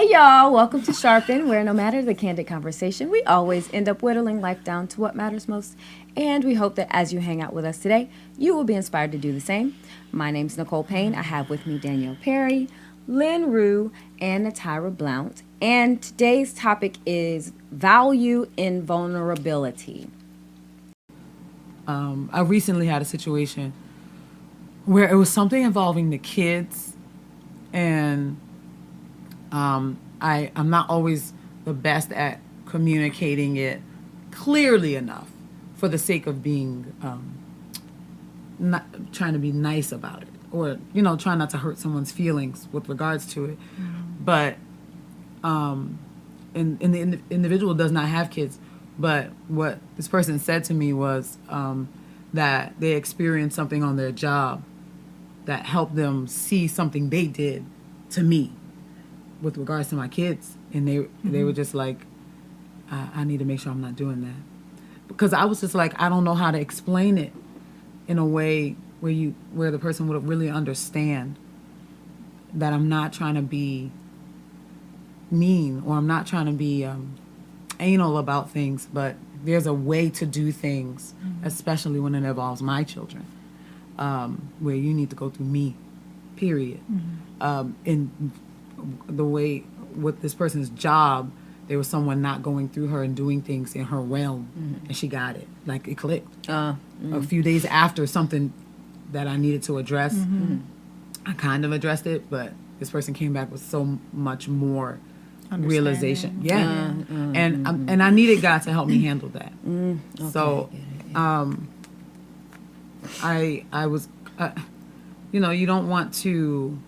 Hey y'all, welcome to Sharpen, where no matter the candid conversation, we always end up whittling life down to what matters most. And we hope that as you hang out with us today, you will be inspired to do the same. My name's Nicole Payne. I have with me Danielle Perry, Lynn Rue, and Natira Blount. And today's topic is value in vulnerability. I recently had a situation where it was something involving the kids, and I'm not always the best at communicating it clearly enough for the sake of being not trying to be nice about it, or trying not to hurt someone's feelings with regards to it. But and the individual does not have kids, but what this person said to me was that they experienced something on their job that helped them see something they did to me with regards to my kids, and they were just like, I need to make sure I'm not doing that, because I was just like, I don't know how to explain it in a way where the person would really understand that I'm not trying to be mean, or I'm not trying to be anal about things, but there's a way to do things, especially when it involves my children, where you need to go through me, period. In the way with this person's job, there was someone not going through her and doing things in her realm, and she got it. Like, it clicked. A few days after something that I needed to address, I kind of addressed it, but this person came back with so much more realization. Yeah. And I needed God to help me handle that. Okay, So I was you don't want to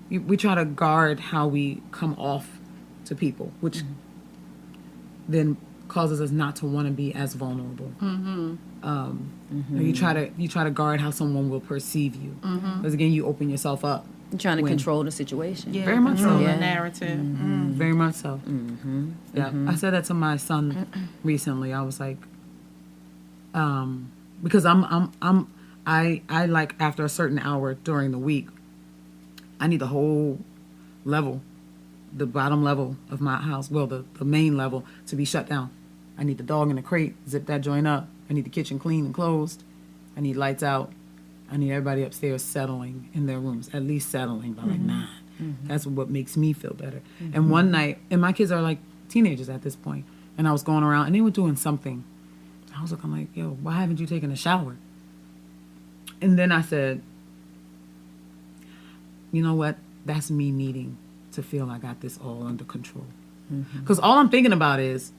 we try to guard how we come off to people, which then causes us not to want to be as vulnerable. You try to guard how someone will perceive you, because again, you open yourself up. You're trying to control the situation. Yeah, very much so. control the narrative. Very much so. Yeah, I said that to my son recently. I was like, because I like, after a certain hour during the week, I need the whole level, the bottom level of my house, well, the main level, to be shut down. I need the dog in the crate, zip that joint up. I need the kitchen clean and closed. I need lights out. I need everybody upstairs settling in their rooms, at least settling by like 9. That's what makes me feel better. And one night, and my kids are like teenagers at this point, and I was going around and they were doing something. I was looking like, yo, why haven't you taken a shower? And then I said, you know what? That's me needing to feel I got this all under control. Because all I'm thinking about is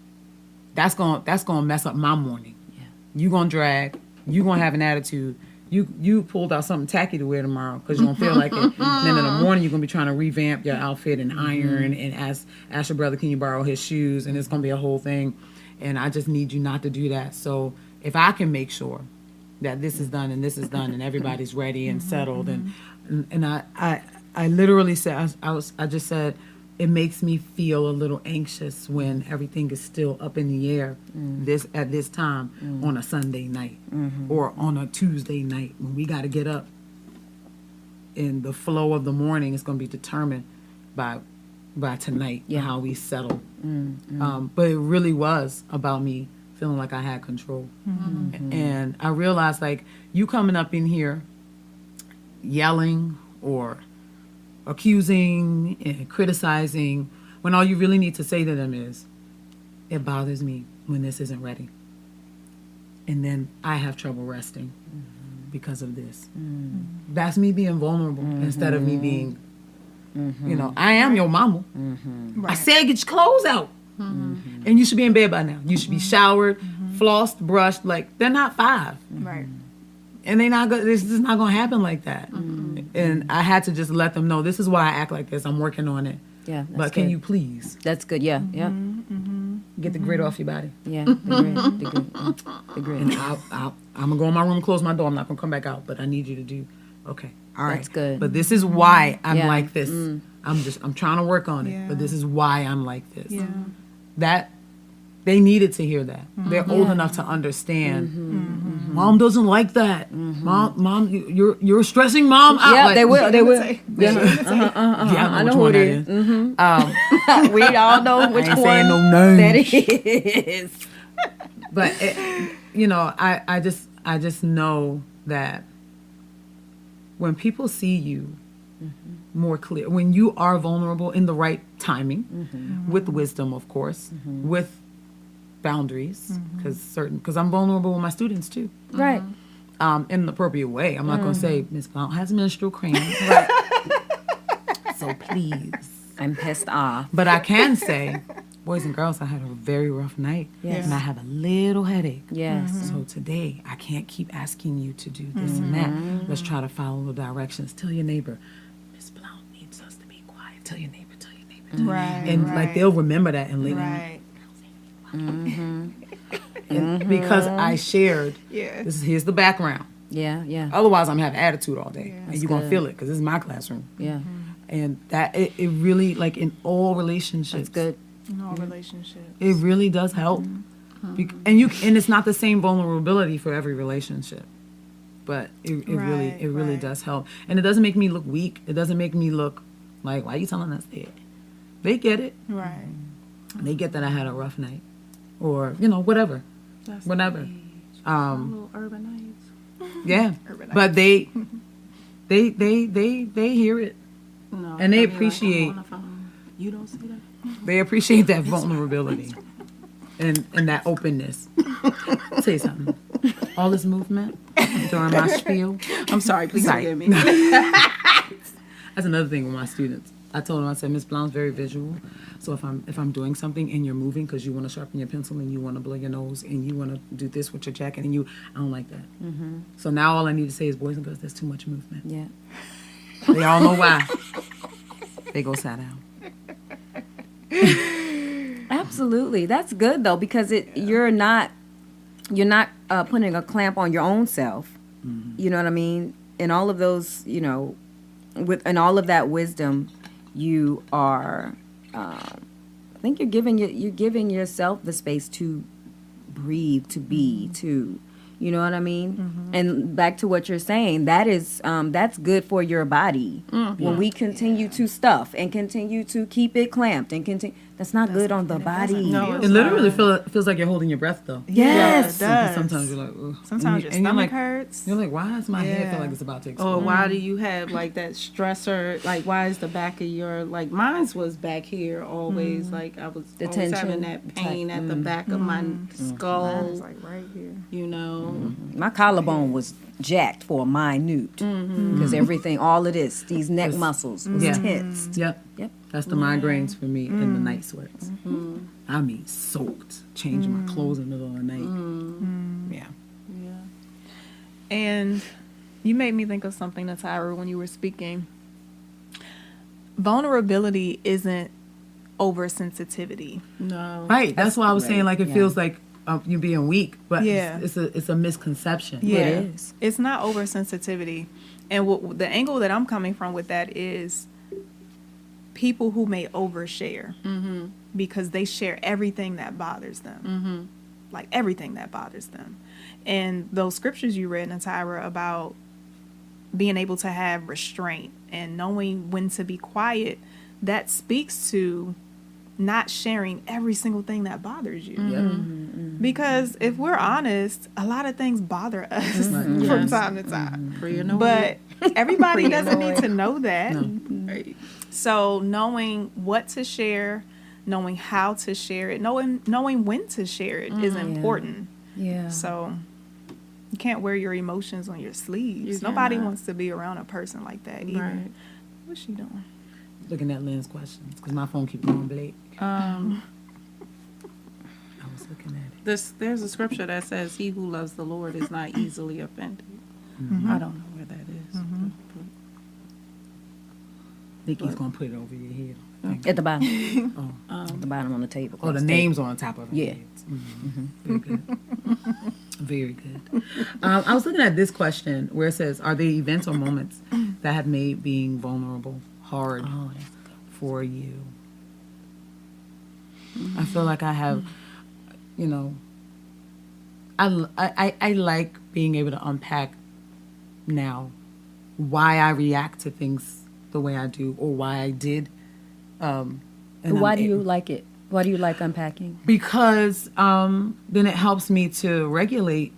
that's gonna mess up my morning. Yeah. You gonna drag. You gonna have an attitude. You pulled out something tacky to wear tomorrow because you don't feel like it. And then in the morning you're gonna be trying to revamp your outfit and iron and ask your brother, can you borrow his shoes? And it's gonna be a whole thing. And I just need you not to do that. So if I can make sure that this is done and this is done and everybody's ready and settled, and I literally said, I just said, it makes me feel a little anxious when everything is still up in the air at this time on a Sunday night or on a Tuesday night, when we got to get up, and the flow of the morning is going to be determined by tonight, how we settle. But it really was about me feeling like I had control. And I realized, like, you coming up in here yelling or accusing and criticizing, when all you really need to say to them is, it bothers me when this isn't ready, and then I have trouble resting because of this. That's me being vulnerable instead of me being, I am your mama. I said get your clothes out, and you should be in bed by now. You should be showered, flossed, brushed. Like, they're not 5. Right. And this is not going to happen like that. And I had to just let them know, this is why I act like this. I'm working on it. Yeah, but can you please? That's good. Yeah, yeah. Get the grit off your body. Yeah, the grit. And I'm going to go in my room and close my door. I'm not going to come back out. But I need you to do, okay. All right. That's good. But this is why I'm like this. I'm trying to work on it. But this is why I'm like this. Yeah. That, they needed to hear that. They're old enough to understand Mom doesn't like that. Mom, you're stressing mom out. Yeah, Like, they will. They will. Yeah, I know who it is. We all know which I ain't one saying no names. that is. But I just know that when people see you more clear, when you are vulnerable in the right timing, with wisdom, of course, with boundaries, because I'm vulnerable with my students too, Right. in an appropriate way. I'm not going to say Miss Blount has menstrual cramp, Right. so please. I'm pissed off. But I can say, boys and girls, I had a very rough night, Yes. and I have a little headache. Yes. So today, I can't keep asking you to do this and that. Let's try to follow the directions. Tell your neighbor, Miss Blount needs us to be quiet. Tell your neighbor, tell your neighbor. Tell your neighbor. And like they'll remember that and later. Right. And because I shared, here's the background. Yeah. Yeah. Otherwise, I'm having attitude all day, and That's you're gonna good. feel it because this is my classroom. Yeah. And that it really, like in all relationships, That's good. No relationship. it really does help. And it's not the same vulnerability for every relationship, but it really does help. And it doesn't make me look weak. It doesn't make me look like, why are you telling us that? They get it. Right. They get that I had a rough night, or whatever, That's whatever. the age. Little urban nights. Yeah, Urban but they hear it. No. And they I mean, like, appreciate- I'm on the phone. You don't see that. They appreciate that vulnerability and that openness. I'll tell you something. All this movement during my spiel. I'm sorry. Please Sorry. forgive me. That's another thing with my students. I told them, I said, Miss Blount's very visual. So if I'm doing something and you're moving because you want to sharpen your pencil and you want to blow your nose and you want to do this with your jacket and I don't like that. So now all I need to say is, boys and girls, there's too much movement. Yeah. They all know why. They go sit down. Absolutely. That's good though, because you're not putting a clamp on your own self. You know what I mean? And all of those, and all of that wisdom, you are. I think you're giving yourself the space to breathe, to be, to. You know what I mean? And back to what you're saying, that's good for your body. When we continue to stuff and continue to keep it clamped and continue, that's not good on the body. No, It literally feels like you're holding your breath though. Yes. Yeah, it does. Sometimes you're like, ugh. Sometimes your And you're stomach like, hurts. You're like, why does my head Yeah. feel like it's about to explode? Or why do you have like that stressor? Like, why is the back of your mine's was back here always? Like I was The always having tension, that pain at the back of my skull. Mine's like right here. You know. My collarbone was jacked for a minute because everything, all of this, these neck muscles was Yeah. tensed. Yep. Yep. That's the migraines for me in the night sweats. I mean, soaked, changing my clothes in the middle of the night. Yeah. Yeah. And you made me think of something, Natira, when you were speaking. Vulnerability isn't oversensitivity. No. Right. That's why I was saying, like, it Yeah. feels like you're being weak, but Yeah. it's a misconception. Yeah. It is. It's not oversensitivity. And the angle that I'm coming from with that is people who may overshare because they share everything that bothers them. Like everything that bothers them. And those scriptures you read, Natira, about being able to have restraint and knowing when to be quiet, that speaks to not sharing every single thing that bothers you. Because if we're honest, a lot of things bother us from time to time. But everybody doesn't need to know that. No. So knowing what to share, knowing how to share it, knowing when to share it is important. Yeah. So you can't wear your emotions on your sleeves. Nobody wants to be around a person like that either. Right. What's she doing? Looking at Lynn's questions because my phone keeps going blank. I was looking at it. There's a scripture that says, "He who loves the Lord is not easily offended." I don't know where that is. Nikki's gonna put it over your head. At the bottom. Oh, At the bottom on the table. the name's on top of it. Yeah. Very good. Very good. I was looking at this question where it says, "Are there events or moments that have made being vulnerable hard Oh, that's good. for you?" I feel like I have, I like being able to unpack now why I react to things the way I do, or why I did. And Why do you like it? Why do you like unpacking? Because then it helps me to regulate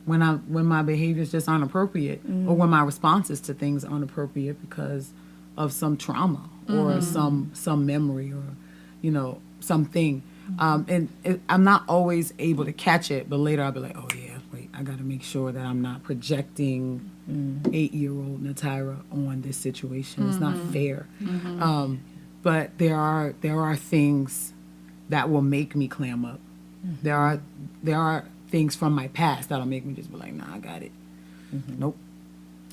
when my behavior is just inappropriate, or when my responses to things aren't appropriate because of some trauma or some memory, or something. I'm not always able to catch it, but later I'll be like, oh yeah, wait, I got to make sure that I'm not projecting 8-year-old Natira on this situation. It's not fair. But there are things that will make me clam up. There are things from my past that'll make me just be like, nah, I got it. Nope,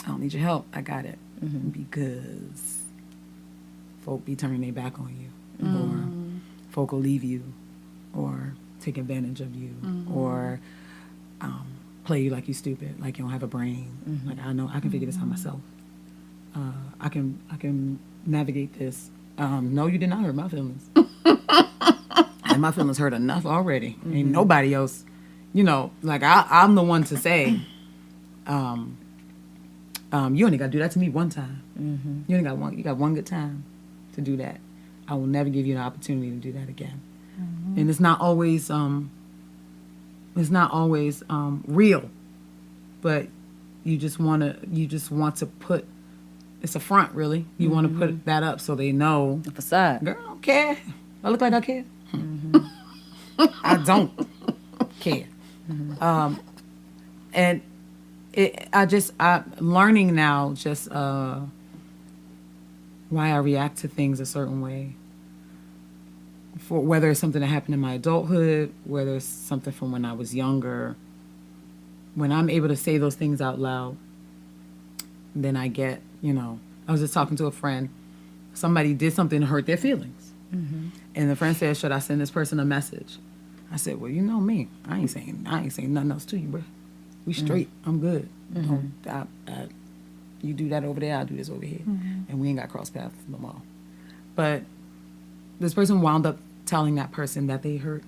I don't need your help. I got it. Because folk be turning their back on you, or folk will leave you, or take advantage of you, or play you like you stupid, like you don't have a brain. Like, I know I can figure this out myself. I can navigate this. No, you did not hurt my feelings. And my feelings hurt enough already. Ain't nobody else, like I'm the one to say, you only got to do that to me one time. You got one good time to do that. I will never give you an opportunity to do that again. And it's not always real, but you just want to put, it's a front, really. You want to put that up so they know. The facade. Girl, I don't care. I look like I care. I don't care. And I'm learning now just why I react to things a certain way. For whether it's something that happened in my adulthood, whether it's something from when I was younger. When I'm able to say those things out loud, then I get, I was just talking to a friend. Somebody did something to hurt their feelings. And the friend said, should I send this person a message? I said, well, you know me. I ain't saying nothing else to you, bro. We straight. I'm good. You do that over there, I'll do this over here. And we ain't got cross paths no more. But this person wound up telling that person that they hurt,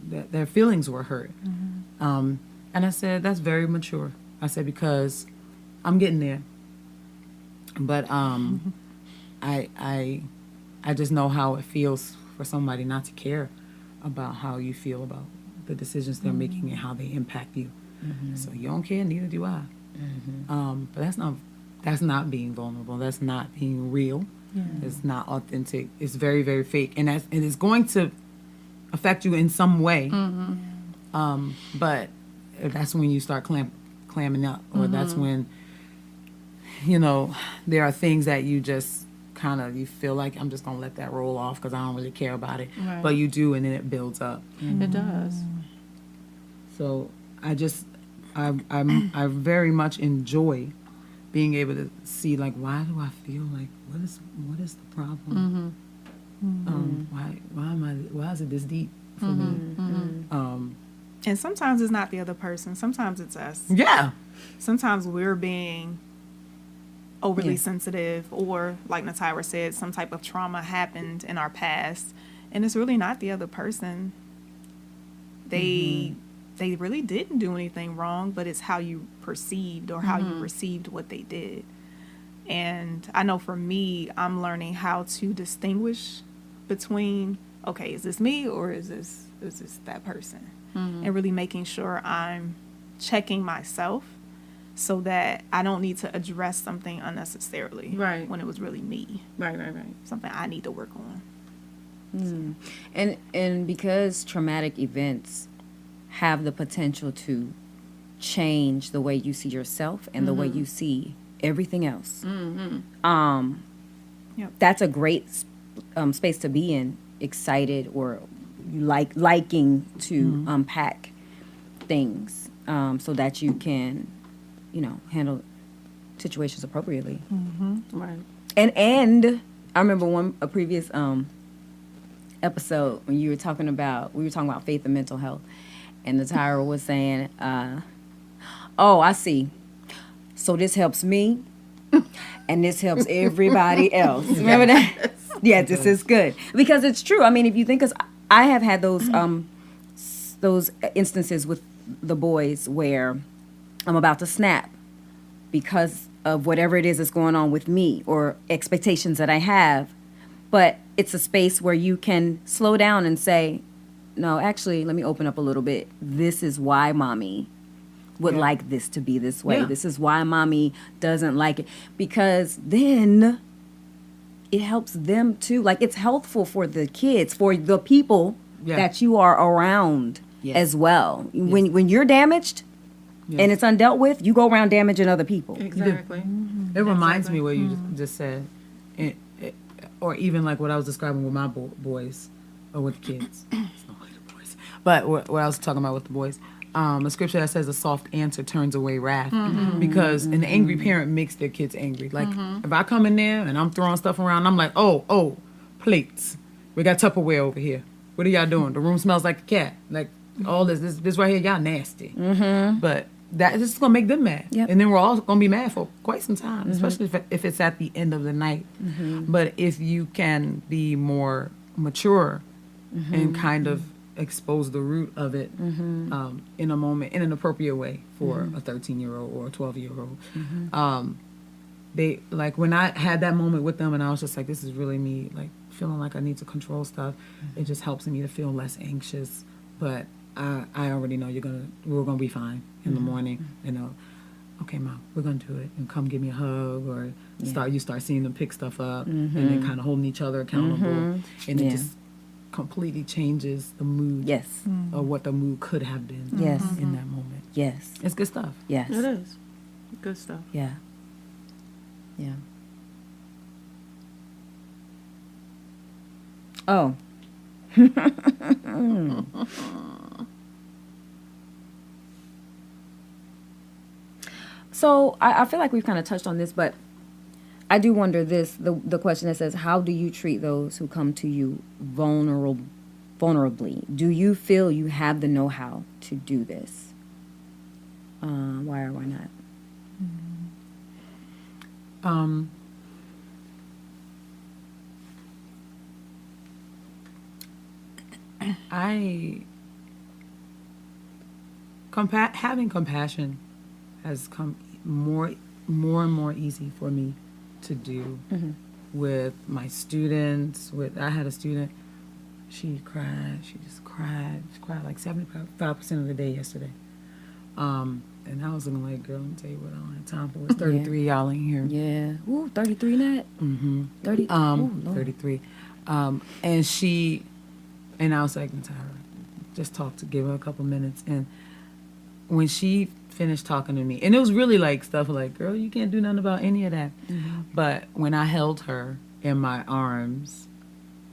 that their feelings were hurt. And I said, that's very mature. I said, because I'm getting there. But I just know how it feels for somebody not to care about how you feel about the decisions they're making and how they impact you. So you don't care, neither do I. But that's not being vulnerable. That's not being real. It's not authentic. It's very, very fake, and it's going to affect you in some way. But that's when you start clamming up, or that's when there are things that you just you feel like, I'm just gonna let that roll off because I don't really care about it. Right. But you do, and then it builds up. It does. So I very much enjoy being able to see, like, why do I feel like, what is the problem? Why is it this deep for me? And sometimes it's not the other person. Sometimes it's us. Yeah. Sometimes we're being overly sensitive, or like Natira said, some type of trauma happened in our past, and it's really not the other person. They really didn't do anything wrong, but it's how you perceived, or how you received what they did. And I know for me, I'm learning how to distinguish between, okay, is this me, or is this that person? And really making sure I'm checking myself, so that I don't need to address something unnecessarily. Right. When it was really me. Right. Something I need to work on. And because traumatic events have the potential to change the way you see yourself and the way you see everything else. That's a great space to be in, excited or liking to unpack things, so that you can, handle situations appropriately. Right. And I remember a previous episode when we were talking about faith and mental health, and Natira was saying, oh, I see. So this helps me, and this helps everybody else. Remember that? Yeah, this is good. Because it's true. I mean, if you think, I have had those instances with the boys where I'm about to snap because of whatever it is that's going on with me or expectations that I have. But it's a space where you can slow down and say, no, actually, let me open up a little bit. This is why mommy would like this to be this way. Yeah. This is why mommy doesn't like it. Because then it helps them too. Like, it's healthful for the kids, for the people that you are around as well. When you're damaged and it's undealt with, you go around damaging other people. Exactly. It reminds me what you just said, or even like what I was describing with my boys, or with the kids. It's not like the boys, but what I was talking about with the boys. A scripture that says a soft answer turns away wrath, because an angry parent makes their kids angry. Like if I come in there and I'm throwing stuff around, I'm like, oh, plates. We got Tupperware over here. What are y'all doing? The room smells like a cat. Like all this right here, y'all nasty. But this is gonna make them mad, and then we're all gonna be mad for quite some time, especially if it's at the end of the night. But if you can be more mature and kind of expose the root of it in a moment, in an appropriate way for a 13-year-old or a 12-year-old. They, like, when I had that moment with them and I was just like, this is really me, like, feeling like I need to control stuff, it just helps me to feel less anxious. But I already know we're gonna be fine in the morning. You know, okay, Mom, we're gonna do it, and come give me a hug, or you start seeing them pick stuff up, and then kind of holding each other accountable, and it just completely changes the mood of what the mood could have been in that moment. It's good stuff. Yes. It is. Good stuff. Yeah. Yeah. Oh. So I feel like we've kind of touched on this, but I do wonder this, the question that says, how do you treat those who come to you vulnerably? Do you feel you have the know-how to do this? Why or why not? Having compassion has come more and more easy for me to do with my students. I had a student, she just cried like 75% of the day yesterday. And I was looking like, girl, let me tell you what I don't have time for. It's 33 y'all in here. Yeah. Ooh, 33 Nat? 30. Ooh, Lord. 33. And I was like, Natara, just give her a couple minutes. And when she finished talking to me, and it was really like stuff like, girl, you can't do nothing about any of that. But when I held her in my arms,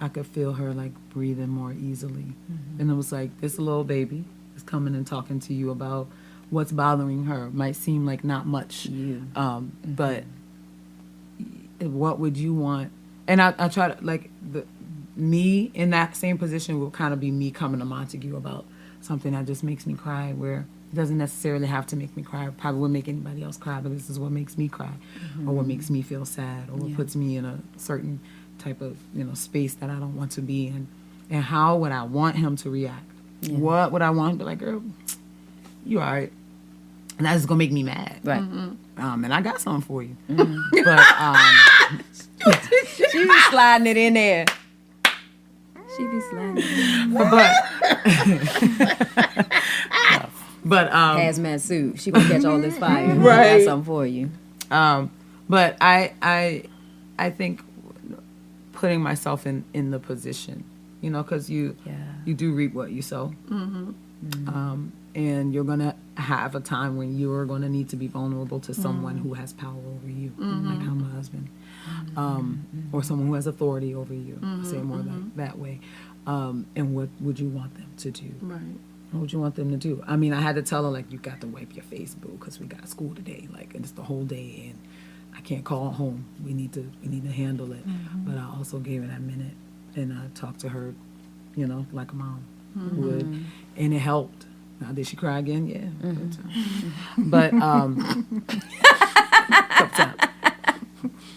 I could feel her like breathing more easily. And it was like, this little baby is coming and talking to you about what's bothering her. It might seem like not much, but what would you want? And I try to, like, me in that same position will kind of be me coming to Montague about something that just makes me cry, where it doesn't necessarily have to make me cry. It probably wouldn't make anybody else cry, but this is what makes me cry, or what makes me feel sad, or what puts me in a certain type of, space that I don't want to be in. And how would I want him to react? What would I want him to be like, girl, you all right? And that's gonna make me mad. Right. And I got something for you. But she be sliding it in there. She be sliding it in there. But hazmat suit. She gonna catch all this fire. Right. I got something for you. But I think putting myself in the position, because you do reap what you sow. And you're going to have a time when you're going to need to be vulnerable to someone who has power over you, like how my husband, or someone who has authority over you, say it more like that way. And what would you want them to do? Right. What would you want them to do? I mean, I had to tell her, like, you got to wipe your face, boo, because we got school today, like, and it's the whole day, and I can't call home. We need to handle it. But I also gave her that minute, and I talked to her, like a mom would, and it helped. Now, did she cry again? Yeah. But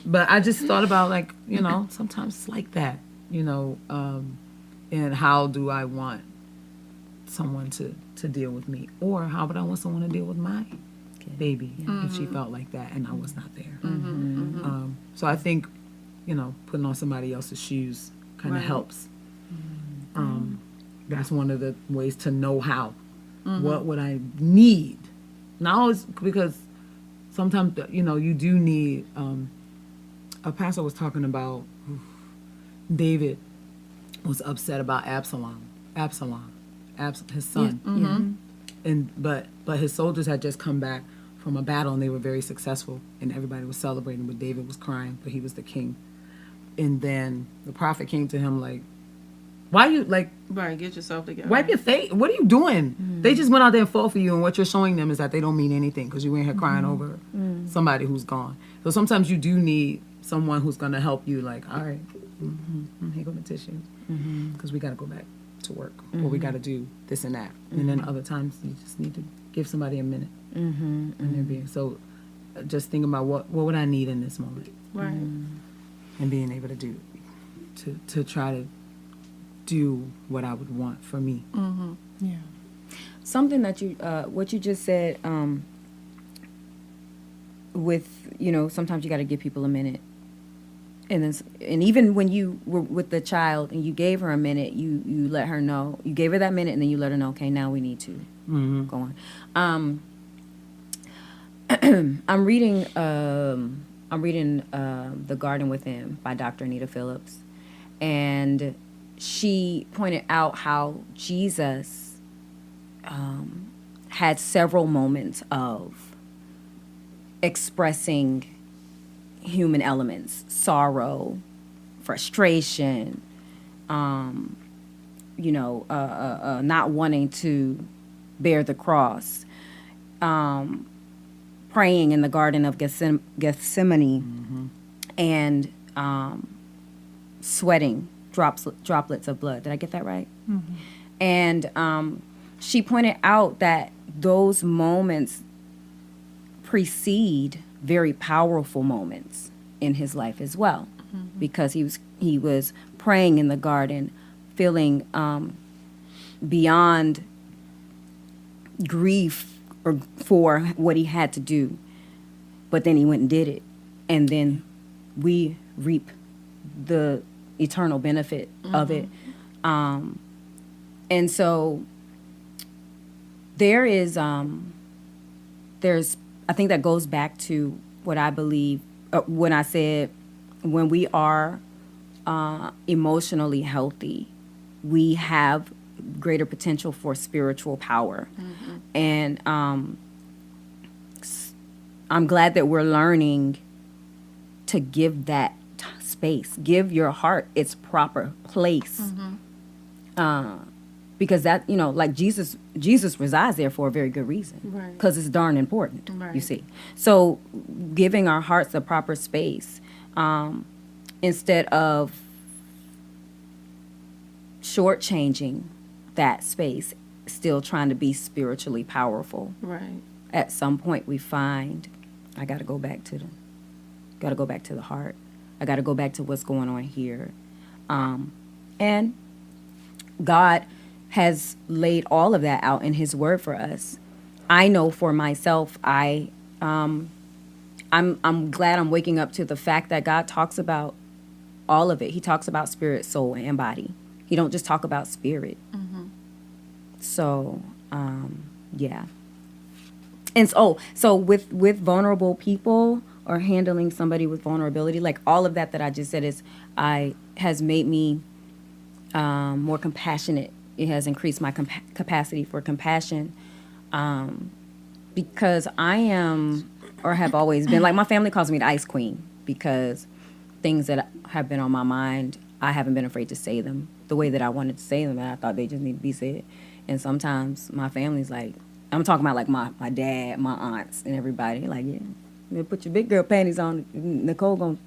but I just thought about, like, sometimes it's like that, and how do I want someone to deal with me, or how would I want someone to deal with my baby if she felt like that and I was not there. So I think, putting on somebody else's shoes kind of helps. That's one of the ways to know how. What would I need? Not always, because sometimes, you do need, a pastor was talking about David was upset about Absalom, his son. But his soldiers had just come back from a battle and they were very successful and everybody was celebrating, but David was crying, but he was the king. And then the prophet came to him like, why you Right, get yourself together. wipe your face? What are you doing? They just went out there and fought for you, and what you're showing them is that they don't mean anything because you ain't here crying over somebody who's gone. So sometimes you do need someone who's going to help you, like, all right, here go the tissue, because we got to go back to work, or we got to do this and that. And then other times you just need to give somebody a minute. And they're being, so just think about what would I need in this moment, Right. and being able to do, to try to do what I would want for me. Yeah. Something that you, what you just said, with, sometimes you got to give people a minute. And even when you were with the child and you gave her a minute, you let her know, you gave her that minute and then you let her know, okay, now we need to go on. I'm reading The Garden Within by Dr. Anita Phillips, and she pointed out how Jesus had several moments of expressing human elements, sorrow, frustration, not wanting to bear the cross, praying in the Garden of Gethsemane, and sweating droplets of blood. Did I get that right? And she pointed out that those moments precede very powerful moments in his life as well, because he was praying in the garden, feeling beyond grief or for what he had to do, but then he went and did it, and then we reap the eternal benefit of it. And so there's I think that goes back to what I believe when I said, when we are emotionally healthy, we have greater potential for spiritual power. And I'm glad that we're learning to give that space, give your heart its proper place. Because that, like Jesus resides there for a very good reason. Right. Because it's darn important, Right. you see. So giving our hearts the proper space, instead of shortchanging that space, still trying to be spiritually powerful. Right. At some point we find, I got to go back to the heart. I got to go back to what's going on here. And God has laid all of that out in his word for us. I know for myself, I'm glad I'm waking up to the fact that God talks about all of it. He talks about spirit, soul, and body. He don't just talk about spirit. So, yeah. And so with vulnerable people, or handling somebody with vulnerability, like all of that I just said has made me more compassionate. It has increased my capacity for compassion, because I am, or have always been, like my family calls me the ice queen, because things that have been on my mind, I haven't been afraid to say them the way that I wanted to say them, and I thought they just need to be said. And sometimes my family's like, I'm talking about like my dad, my aunts, and everybody, like, yeah, you put your big girl panties on, Nicole gonna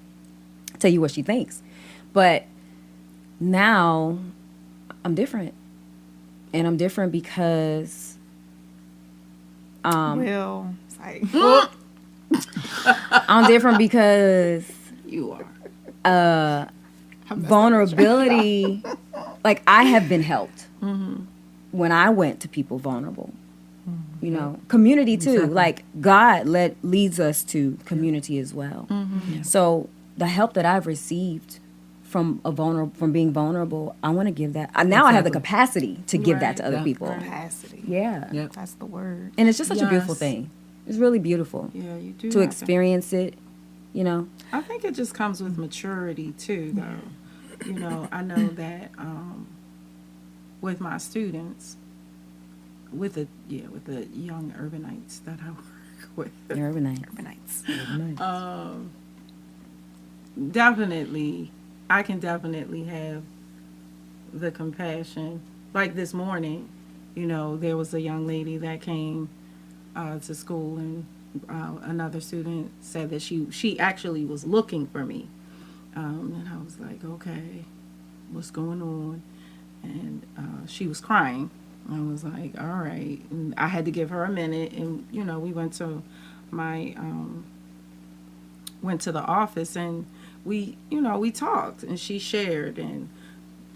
tell you what she thinks. But now I'm different. And I'm different because Well, it's like, I'm different because You are. vulnerability, like I have been helped when I went to people vulnerable. You know, community too. Exactly. Like God leads us to community as well. So the help that I've received from being vulnerable, I want to give that. Now I have the capacity to give that to other Yeah. people. Capacity. Yeah. Yep. That's the word. And it's just such a beautiful Yes. thing. It's really beautiful Yeah, you do. to have experience it, you know. I think it just comes with maturity too, though. You know, I know that with my students, with the young urbanites that I work with, You're really nice. Urbanites. definitely, I can definitely have the compassion. Like this morning, you know, there was a young lady that came to school, and another student said that she actually was looking for me, and I was like, okay, what's going on? And she was crying. I was like, all right. And I had to give her a minute, and you know, we went to the office, and we talked, and she shared, and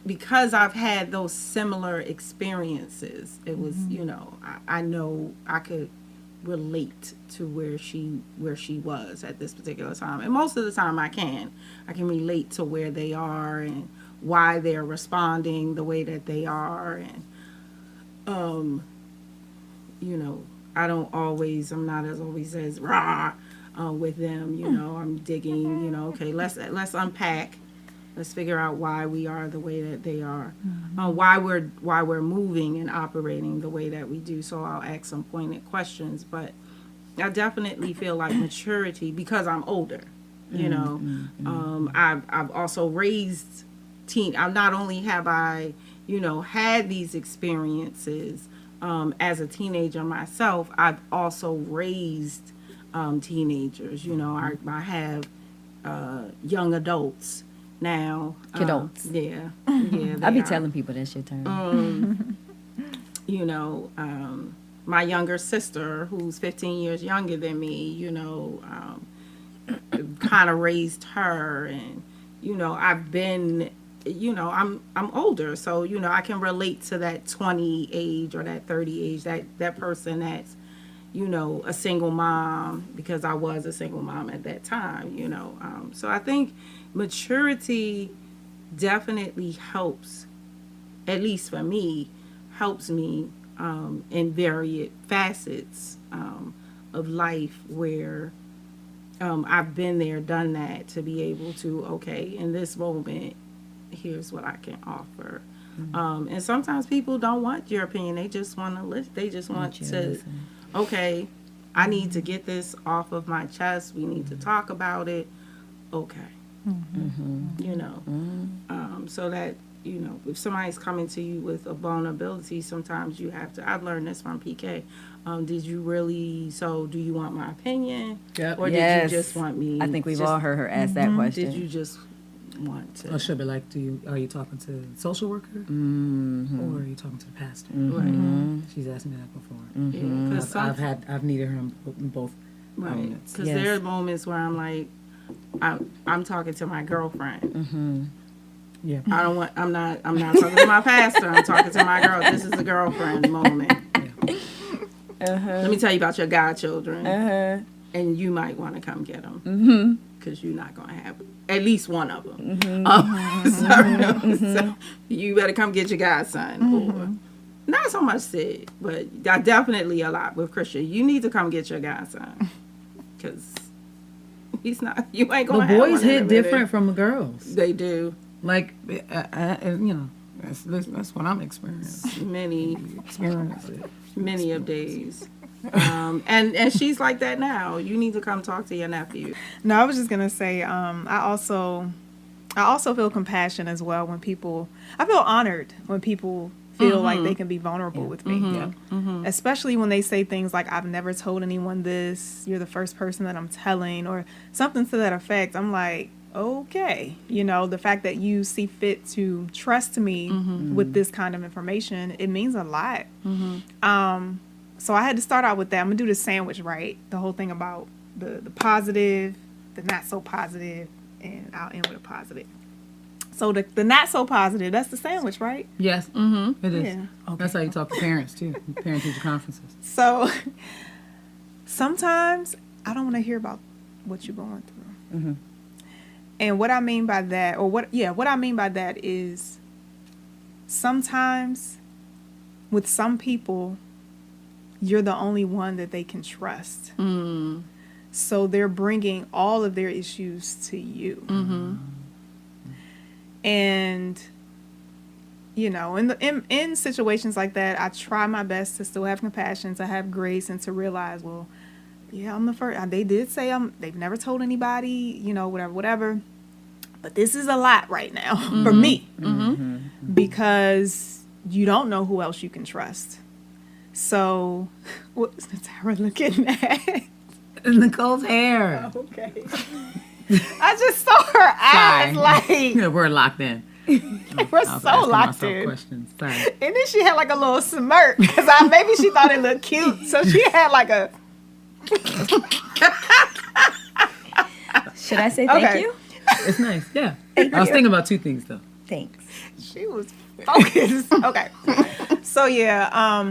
because I've had those similar experiences, it was, you know, I know I could relate to where she was at this particular time, and most of the time I can relate to where they are and why they're responding the way that they are, and you know, I'm not as always as rah with them, you know. I'm digging, you know, okay, let's unpack, let's figure out why we are the way that they are, why we're moving and operating the way that we do. So I'll ask some pointed questions, but I definitely feel like maturity, because I'm older, you know. I've also raised not only have I, you know, had these experiences as a teenager myself, I've also raised teenagers. You know, I have young adults now. Kidults. Yeah. I be they are. telling people that's your turn. You know, my younger sister, who's 15 years younger than me, you know, kind of raised her, and you know, I've been, you know, I'm older, so you know, I can relate to that 20 age or that 30 age, that person that's, you know, a single mom, because I was a single mom at that time, you know. So I think maturity definitely helps, at least for me, helps me in various facets of life, where I've been there, done that, to be able to, okay, in this moment, here's what I can offer. And sometimes people don't want your opinion. They just want to listen. They just want to, okay, I need to get this off of my chest. We need to talk about it. Okay. You know, so that, you know, if somebody's coming to you with a vulnerability, sometimes you have to, I've learned this from PK. Do you want my opinion? Yep. Or Yes. did you just want me? I think we've all heard her ask that question. Did you just want to? Or should be like, are you talking to the social worker? Or are you talking to the pastor? Right. She's asked me that before. Yeah, 'cause I've needed her in both right. moments. Because Yes. there are moments where I'm like, I'm talking to my girlfriend. Yeah. I'm not talking to my pastor. I'm talking to my girl. This is a girlfriend moment. Let me tell you about your godchildren, and you might want to come get them, because you're not gonna have at least one of them. So you better come get your godson. Or not so much Sid, but definitely a lot with Christian. You need to come get your godson, because he's not. You ain't gonna. The have boys one in a hit minute. different from the girls. They do. Like, you know, that's what I'm experiencing. Many of days. And she's like that now. You need to come talk to your nephew. No, I was just gonna say, I also feel compassion as well when people. I feel honored when people feel like they can be vulnerable with me, especially when they say things like, "I've never told anyone this. You're the first person that I'm telling," or something to that effect. I'm like, okay, you know, the fact that you see fit to trust me with this kind of information, it means a lot. So I had to start out with that. I'm gonna do the sandwich, right? The whole thing about the positive, the not so positive, and I'll end with a positive. So the not so positive, that's the sandwich, right? Yes, it is. Yeah. Okay. That's how you talk to parents too. Parent-teacher conferences. So sometimes I don't want to hear about what you're going through. And what I mean by that, what I mean by that is sometimes with some people, you're the only one that they can trust. So they're bringing all of their issues to you. And, you know, in situations like that, I try my best to still have compassion, to have grace, and to realize, well, yeah, I'm the first. They did say they've never told anybody, you know, whatever. But this is a lot right now for me because you don't know who else you can trust. So, what's Tara looking at? Nicole's hair. Okay. I just saw her eyes like we're locked in. We're so locked in. Questions. Sorry. And then she had like a little smirk because maybe she thought it looked cute, so she had like a. Should I say thank you? It's nice. Yeah. I was thinking about two things though. Thanks. She was focused. Okay. So yeah,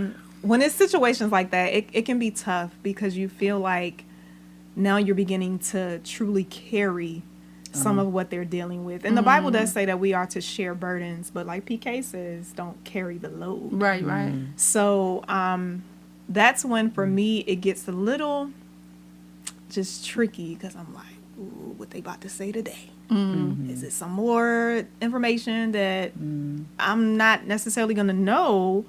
when it's situations like that, it can be tough because you feel like now you're beginning to truly carry some of what they're dealing with. And the Bible does say that we are to share burdens, but like PK says, don't carry the load. Right, right. So that's when for me it gets a little just tricky because I'm like, ooh, what they about to say today? Is it some more information that I'm not necessarily going to know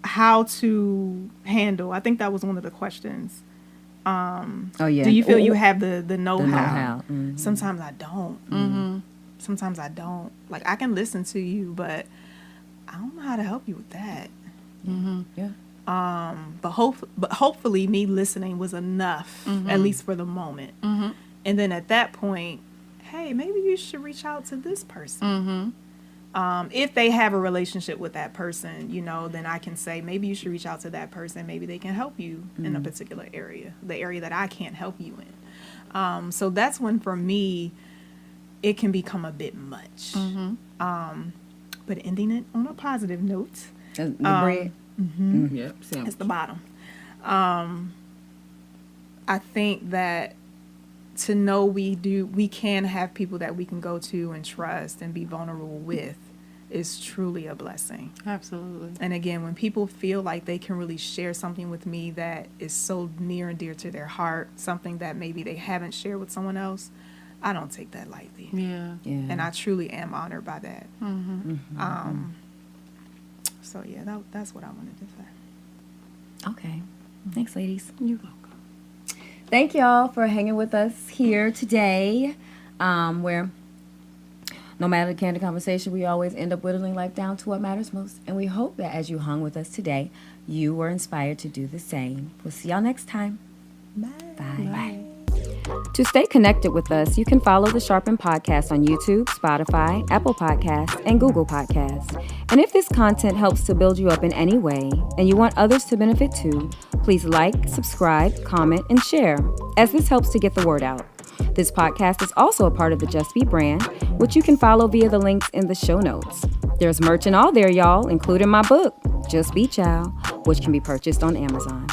how to handle? I think that was one of the questions. Oh yeah. Do you feel you have the know-how? The know-how. Sometimes I don't. Sometimes I don't. Like I can listen to you, but I don't know how to help you with that. Yeah. But hopefully me listening was enough, at least for the moment. And then at that point, hey, maybe you should reach out to this person. If they have a relationship with that person, you know, then I can say maybe you should reach out to that person. Maybe they can help you in a particular area, the area that I can't help you in. So that's when, for me, it can become a bit much. But ending it on a positive note. The bread. Yep. It's the bottom. I think that to know we can have people that we can go to and trust and be vulnerable with is truly a blessing. Absolutely. And again, when people feel like they can really share something with me that is so near and dear to their heart, something that maybe they haven't shared with someone else, I don't take that lightly. Yeah. And I truly am honored by that. So yeah, that's what I wanted to say. Okay. Thanks, ladies. You're welcome. Thank y'all for hanging with us here today, where no matter the candid conversation, we always end up whittling life down to what matters most. And we hope that as you hung with us today, you were inspired to do the same. We'll see y'all next time. Bye. Bye. To stay connected with us, you can follow the Sharpen Podcast on YouTube, Spotify, Apple Podcasts, and Google Podcasts. And if this content helps to build you up in any way, and you want others to benefit too, please like, subscribe, comment, and share, as this helps to get the word out. This podcast is also a part of the Just Be brand, which you can follow via the links in the show notes. There's merch and all there, y'all, including my book, Just Be Child, which can be purchased on Amazon.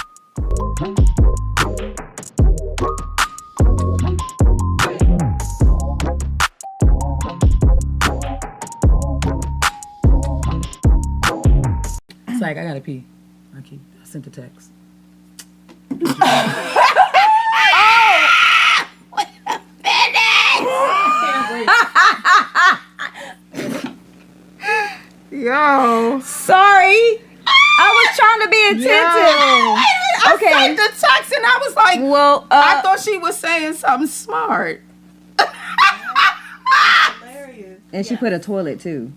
It's like I gotta pee. I sent the text. Yo. Sorry. I was trying to be attentive. I sent the text and I was like, Well, I thought she was saying something smart. Hilarious. and she put a toilet too.